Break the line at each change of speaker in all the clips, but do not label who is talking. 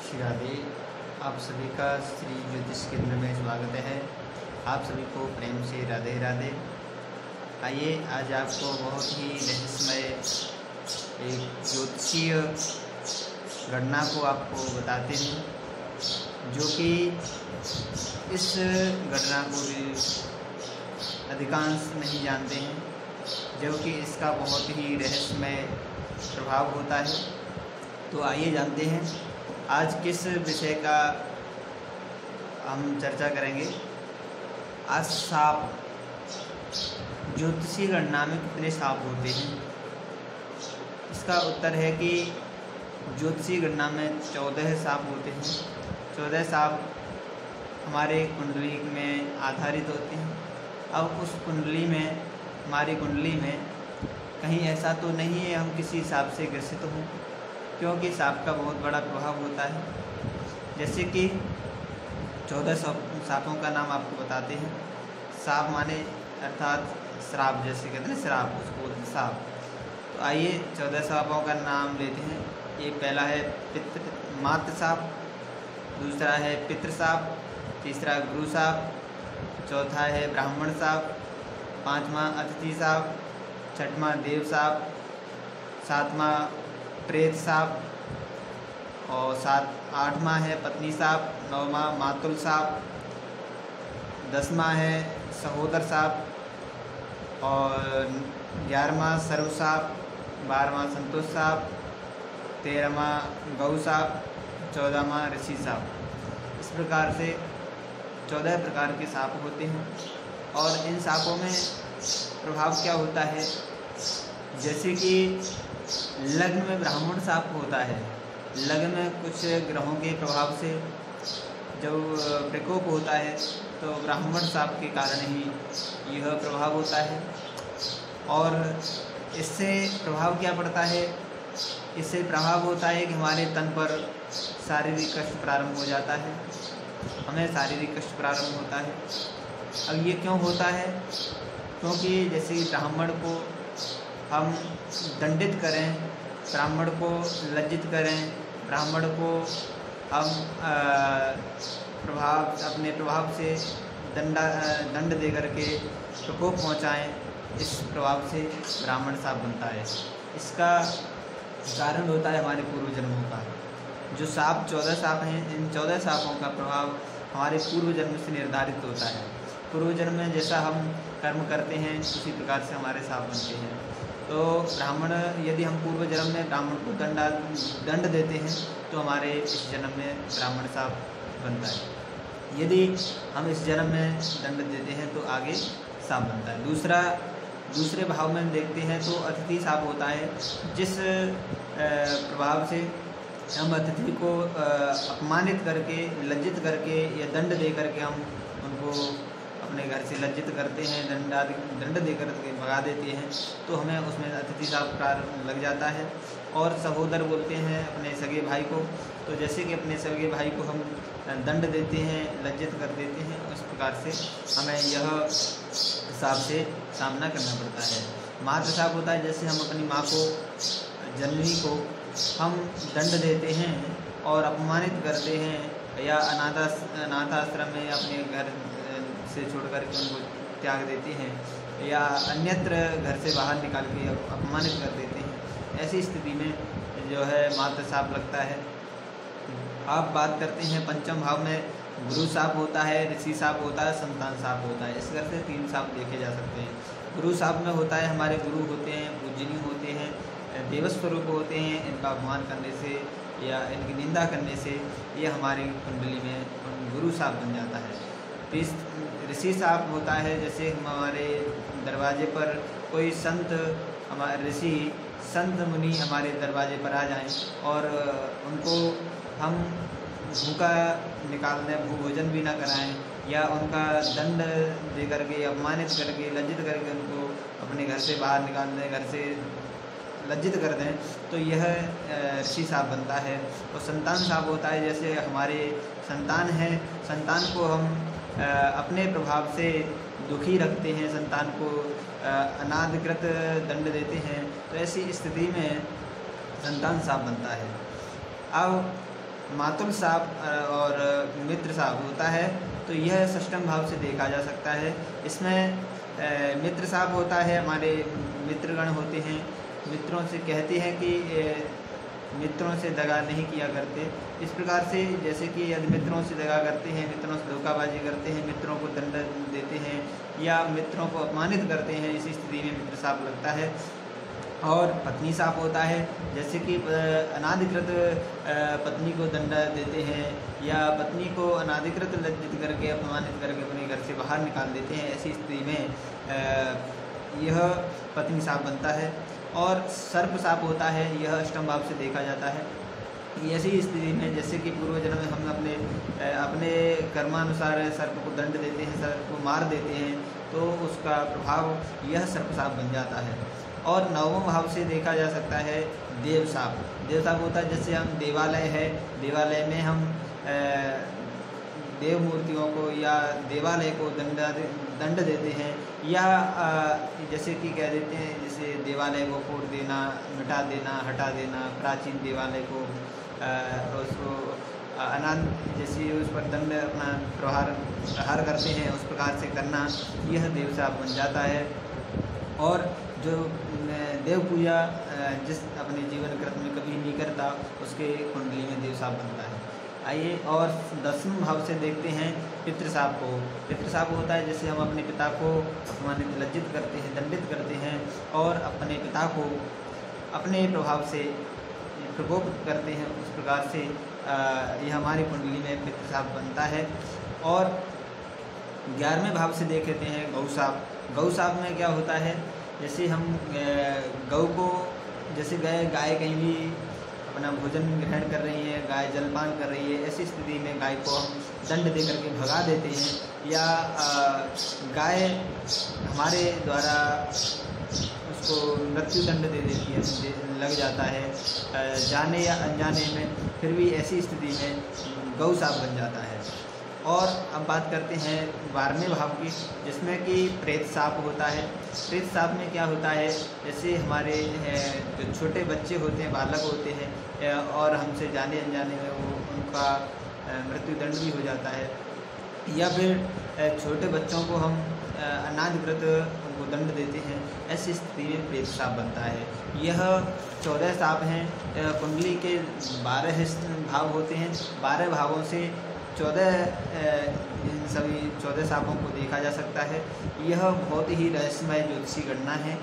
श्री राधे। आप सभी का श्री ज्योतिष केंद्र में स्वागत है। आप सभी को प्रेम से राधे राधे। आइए आज आपको बहुत ही रहस्यमय एक ज्योतिषीय घटना को आपको बताते हैं, जो कि इस घटना को भी अधिकांश नहीं जानते हैं, जबकि इसका बहुत ही रहस्यमय प्रभाव होता है। तो आइए जानते हैं आज किस विषय का हम चर्चा करेंगे। आज सांप, ज्योतिषीय गणना में कितने सांप होते हैं? इसका उत्तर है कि ज्योतिषीय गणना में 14 सांप होते हैं। 14 सांप हमारे कुंडली में आधारित होते हैं। अब उस कुंडली में, हमारी कुंडली में कहीं ऐसा तो नहीं है हम किसी सांप से ग्रसित हों, क्योंकि सांप का बहुत बड़ा प्रभाव होता है। जैसे कि 14 सांपों का नाम आपको बताते हैं। सांप माने अर्थात श्राप, जैसे कहते हैं श्राप, उसको बोलते हैं सांप। तो आइए 14 सांपों का नाम लेते हैं। ये पहला है मात्र सांप, दूसरा है पितृ सांप, तीसरा गुरु सांप, चौथा है ब्राह्मण सांप, पाँचवां अतिथि सांप, छठवां देव सांप, सातवां प्रेत सांप, और आठवां है पत्नी सांप, नौवां मातुल सांप, 10वां है सहोदर सांप, और 11वां सर्व सांप, 12वां संतोष सांप, 13वां गौ सांप, 14वां ऋषि सांप। इस प्रकार से 14 प्रकार के सांप होते हैं। और इन सांपों में प्रभाव क्या होता है? जैसे कि लग्न में ब्राह्मण सांप होता है। लग्न में कुछ ग्रहों के प्रभाव से जब प्रकोप होता है तो ब्राह्मण सांप के कारण ही यह प्रभाव होता है। और इससे प्रभाव क्या पड़ता है? इससे प्रभाव होता है कि हमारे तन पर शारीरिक कष्ट प्रारंभ हो जाता है, हमें शारीरिक कष्ट प्रारंभ होता है। अब ये क्यों होता है? क्योंकि जैसे ब्राह्मण को हम दंडित करें, ब्राह्मण को लज्जित करें, ब्राह्मण को हम अपने प्रभाव से दंड दे करके प्रकोप पहुँचाएँ, इस प्रभाव से ब्राह्मण सांप बनता है। इसका कारण होता है हमारे पूर्व जन्मों का। जो सांप 14 सांप हैं, इन 14 सांपों का प्रभाव हमारे पूर्व जन्म से निर्धारित होता है। पूर्व जन्म में जैसा हम कर्म करते हैं उसी प्रकार से हमारे सांप बनते हैं। तो ब्राह्मण, यदि हम पूर्व जन्म में ब्राह्मण को दंड देते हैं तो हमारे इस जन्म में ब्राह्मण सांप बनता है। यदि हम इस जन्म में दंड देते हैं तो आगे सांप बनता है। दूसरे भाव में देखते हैं तो अतिथि सांप होता है। जिस प्रभाव से हम अतिथि को अपमानित करके, लज्जित करके या दंड दे करके हम उनको अपने घर से लज्जित करते हैं, दंड दे करके भगा देते हैं, तो हमें उसमें अतिथि सांप लग जाता है। और सहोदर बोलते हैं अपने सगे भाई को। तो जैसे कि अपने सगे भाई को हम दंड देते हैं, लज्जित कर देते हैं, उस प्रकार से हमें यह सांप से सामना करना पड़ता है। मात्र सांप होता है, जैसे हम अपनी माँ को, जननी को हम दंड देते हैं और अपमानित करते हैं, या अनाथाश्रम में अपने घर से छोड़ कर के उनको त्याग देते हैं, या अन्यत्र घर से बाहर निकाल के अपमानित कर देते हैं। ऐसी स्थिति में जो है मात्र सांप लगता है। अब बात करते हैं पंचम भाव में। गुरु सांप होता है, ऋषि सांप होता है, संतान सांप होता है। इस तरह से 3 सांप देखे जा सकते हैं। गुरु सांप में होता है हमारे गुरु होते हैं, पूजनीय होते हैं, देवस्वरूप होते हैं। इनका अपमान करने से या इनकी निंदा करने से ये हमारी कुंडली में गुरु सांप बन जाता है। ऋषि सांप होता है, जैसे हमारे दरवाजे पर कोई संत, हमारे ऋषि संत मुनि हमारे दरवाजे पर आ जाएं और उनको हम भूखा निकाल दें, भोजन भी ना कराएं, या उनका दंड दे करके, अपमानित करके, लज्जित करके उनको अपने घर से बाहर निकाल दें, घर से लज्जित कर दें, तो यह ऋषि सांप बनता है। और संतान सांप होता है, जैसे हमारे संतान है, संतान को हम अपने प्रभाव से दुखी रखते हैं, संतान को अनाधिकृत दंड देते हैं, तो ऐसी स्थिति में संतान सांप बनता है। अब मातुल साप और मित्र साप होता है, तो यह षष्ठम भाव से देखा जा सकता है। इसमें मित्र साप होता है, हमारे मित्रगण होते हैं, मित्रों से कहते हैं कि मित्रों से दगा नहीं किया करते। इस प्रकार से जैसे कि यदि मित्रों से दगा करते हैं, मित्रों से धोखाबाजी करते हैं, मित्रों को दंड देते हैं या मित्रों को अपमानित करते हैं, इसी स्थिति में मित्र साप लगता है। और पत्नी साप होता है, जैसे कि अनाधिकृत पत्नी को दंड देते हैं या पत्नी को अनाधिकृत लज्जित करके अपमानित करके अपने घर से बाहर निकाल देते हैं, ऐसी स्थिति में यह पत्नी साप बनता है। और सर्प साप होता है, यह अष्टम भाव से देखा जाता है। ऐसी स्थिति में जैसे कि पूर्व जन्म में हम अपने कर्मानुसार सर्प को दंड देते हैं, सर्प को मार देते हैं, तो उसका प्रभाव यह सर्प साप बन जाता है। और नवम भाव से देखा जा सकता है देव साप। देव साप होता है, जैसे हम देवालय है, देवालय में हम देव मूर्तियों को या देवालय को दंड देते हैं, या जैसे कि कह देते हैं, जैसे देवालय को फोड़ देना, मिटा देना, हटा देना, प्राचीन देवालय को उसको जैसे उस पर दंड अपना प्रहार करते हैं, उस प्रकार से करना, यह देव साप बन जाता है। और जो देव पूजा जिस अपने जीवन कृत में कभी नहीं करता, उसके कुंडली में देव साप बनता है। आइए और 10वें भाव से देखते हैं पितृ साप को। पितृ साप होता है, जैसे हम अपने पिता को अपमानित लज्जित करते हैं, दंडित करते हैं और अपने पिता को अपने प्रभाव से प्रकोप करते हैं, उस प्रकार से यह हमारी कुंडली में पितृ साप बनता है। और 11वें भाव से देख लेते हैं गौ साप। गौ साप में क्या होता है, जैसे हम गौ को, जैसे गाय कहीं भी अपना भोजन ग्रहण कर रही है, गाय जलपान कर रही है, ऐसी स्थिति में गाय को हम दंड दे करके भगा देते हैं, या गाय हमारे द्वारा उसको मृत्यु दंड दे देती है, लग जाता है जाने या अनजाने में, फिर भी ऐसी स्थिति में गौ साप बन जाता है। और अब बात करते हैं 12वें भाव की, जिसमें कि प्रेत साप होता है। प्रेत साप में क्या होता है, जैसे हमारे जो छोटे बच्चे होते हैं, बालक होते हैं, और हमसे जाने अनजाने में वो उनका मृत्युदंड भी हो जाता है, या फिर छोटे बच्चों को हम अनाधिकृत उनको दंड देते हैं, ऐसी स्थिति में प्रेत साप बनता है। यह 14 साप हैं। कुंडली के 12 भाव होते हैं, 12 भावों से 14 सापों को देखा जा सकता है। यह बहुत ही रहस्यमय ज्योतिषी गणना है।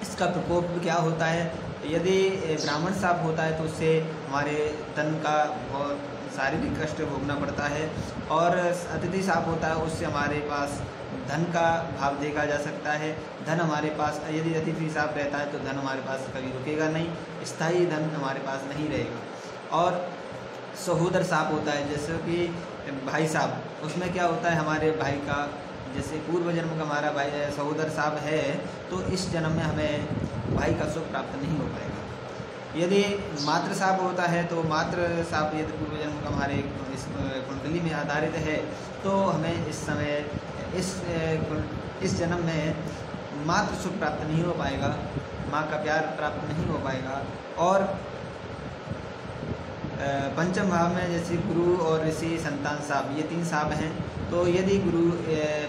इसका प्रकोप क्या होता है, यदि ब्राह्मण साप होता है तो उससे हमारे तन का बहुत शारीरिक कष्ट भोगना पड़ता है, और अतिथि साप होता है उससे हमारे पास धन का भाव देखा जा सकता है। धन हमारे पास, यदि अतिथि साप रहता है तो धन हमारे पास कभी रुकेगा नहीं, स्थायी धन हमारे पास नहीं रहेगा। और सहोदर साप होता है, जैसे कि भाई साप, उसमें क्या होता है, हमारे भाई का, जैसे पूर्व जन्म का हमारा भाई सहोदर साप है, तो इस जन्म में हमें भाई का सुख प्राप्त नहीं हो पाएगा। यदि मातृ साप होता है, तो मातृ साप यदि पूर्व जन्म का हमारे इस कुंडली में आधारित है, तो हमें इस समय इस जन्म में मातृ सुख प्राप्त नहीं हो पाएगा, माँ का प्यार प्राप्त नहीं हो पाएगा। और पंचम भाव में जैसे गुरु और ऋषि, संतान साप, ये 3 साप हैं। तो यदि गुरु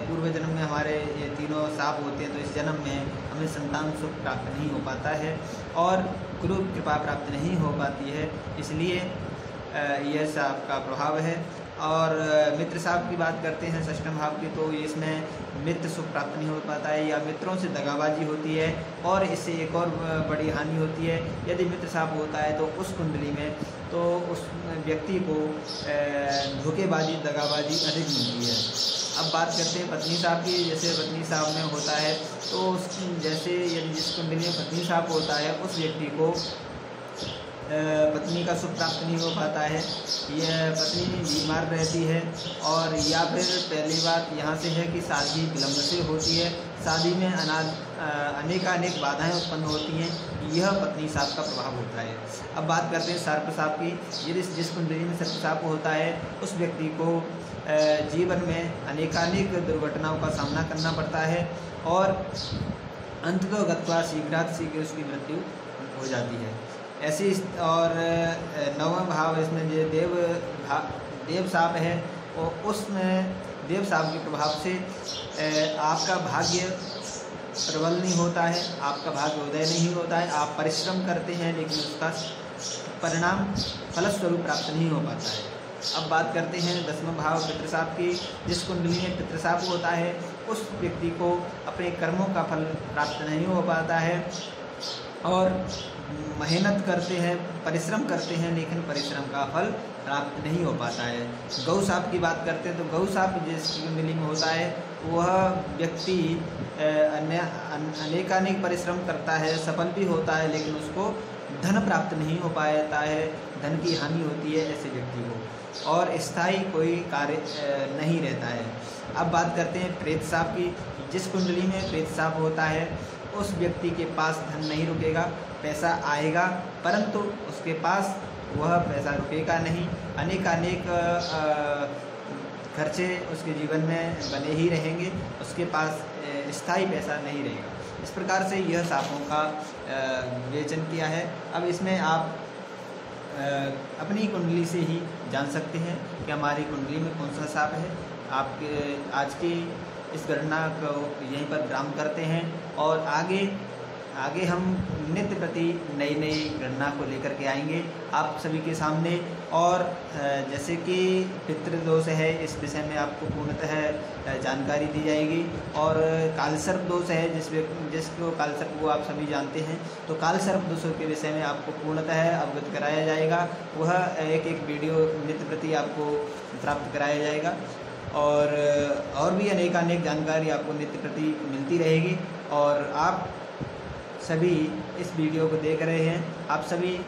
पूर्व जन्म में हमारे ये तीनों साप होते हैं, तो इस जन्म में हमें संतान सुख प्राप्त नहीं हो पाता है और गुरु कृपा प्राप्त नहीं हो पाती है, इसलिए यह साप का प्रभाव है। और मित्र साप की बात करते हैं षष्ठम भाव की, तो इसमें मित्र सुख प्राप्त नहीं हो पाता है, या मित्रों से दगाबाजी होती है, और इससे एक और बड़ी हानि होती है, यदि मित्र साप होता है तो उस कुंडली में, तो उस व्यक्ति को धोखेबाजी, दगाबाजी अधिक मिलती है। अब बात करते हैं पत्नी साप की। जैसे पत्नी साप में होता है, तो जैसे यदि जिस कुंडली में पत्नी साप होता है, उस व्यक्ति को पत्नी का सुख प्राप्त नहीं हो पाता है, यह पत्नी बीमार रहती है, और या फिर पहली बात यहाँ से है कि शादी विलम्ब से होती है, शादी में अनेक बाधाएं उत्पन्न होती हैं, यह पत्नी साप का प्रभाव होता है। अब बात करते हैं सर्प साप की। यदि जिस कुंडली में सर्प साप होता है, उस व्यक्ति को जीवन में अनेकानेक दुर्घटनाओं का सामना करना पड़ता है, और अंततो गत्वा शीघ्रातिशीघ्र उसकी मृत्यु हो जाती है। ऐसी और 9वां भाव प्रभाव इसमें जो देव साप है, और उसमें देव साप के प्रभाव से आपका भाग्य प्रबल नहीं होता है, आपका भाग्य उदय नहीं होता है। आप परिश्रम करते हैं लेकिन उसका परिणाम फलस्वरूप प्राप्त नहीं हो पाता है। अब बात करते हैं 10वां भाव पितृशाप की। जिस कुंडली में पितृशाप होता है उस व्यक्ति को अपने कर्मों का फल प्राप्त नहीं हो पाता है और मेहनत करते हैं, परिश्रम करते हैं, लेकिन परिश्रम का फल प्राप्त नहीं हो पाता है। गौ साप की बात करते हैं तो गौ साप जिस कुंडली में होता है वह व्यक्ति अनेकानेक परिश्रम करता है, सफल भी होता है, लेकिन उसको धन प्राप्त नहीं हो पाता है, धन की हानि होती है ऐसे व्यक्ति को, और स्थायी कोई कार्य नहीं रहता है। अब बात करते हैं प्रेत साप की। जिस कुंडली में प्रेत साप होता है उस व्यक्ति के पास धन नहीं रुकेगा, पैसा आएगा परंतु उसके पास वह पैसा रुकेगा नहीं, अनेकानेक खर्चे उसके जीवन में बने ही रहेंगे, उसके पास स्थायी पैसा नहीं रहेगा। इस प्रकार से यह सापों का विवेचन किया है। अब इसमें आप अपनी कुंडली से ही जान सकते हैं कि हमारी कुंडली में कौन सा साप है। आपके आज की इस गणना को यहीं पर विराम करते हैं और आगे हम नित्य प्रति नई नई गणना को लेकर के आएंगे आप सभी के सामने। और जैसे कि पितृदोष है, इस विषय में आपको पूर्णतः जानकारी दी जाएगी। और कालसर्प दोष है जिसको कालसर्प को आप सभी जानते हैं, तो कालसर्प दोषों के विषय में आपको पूर्णतः अवगत कराया जाएगा। वह एक वीडियो नित्य प्रति आपको प्राप्त कराया जाएगा और भी अनेक जानकारी आपको नित्य प्रति मिलती रहेगी। और आप सभी इस वीडियो को देख रहे हैं, आप सभी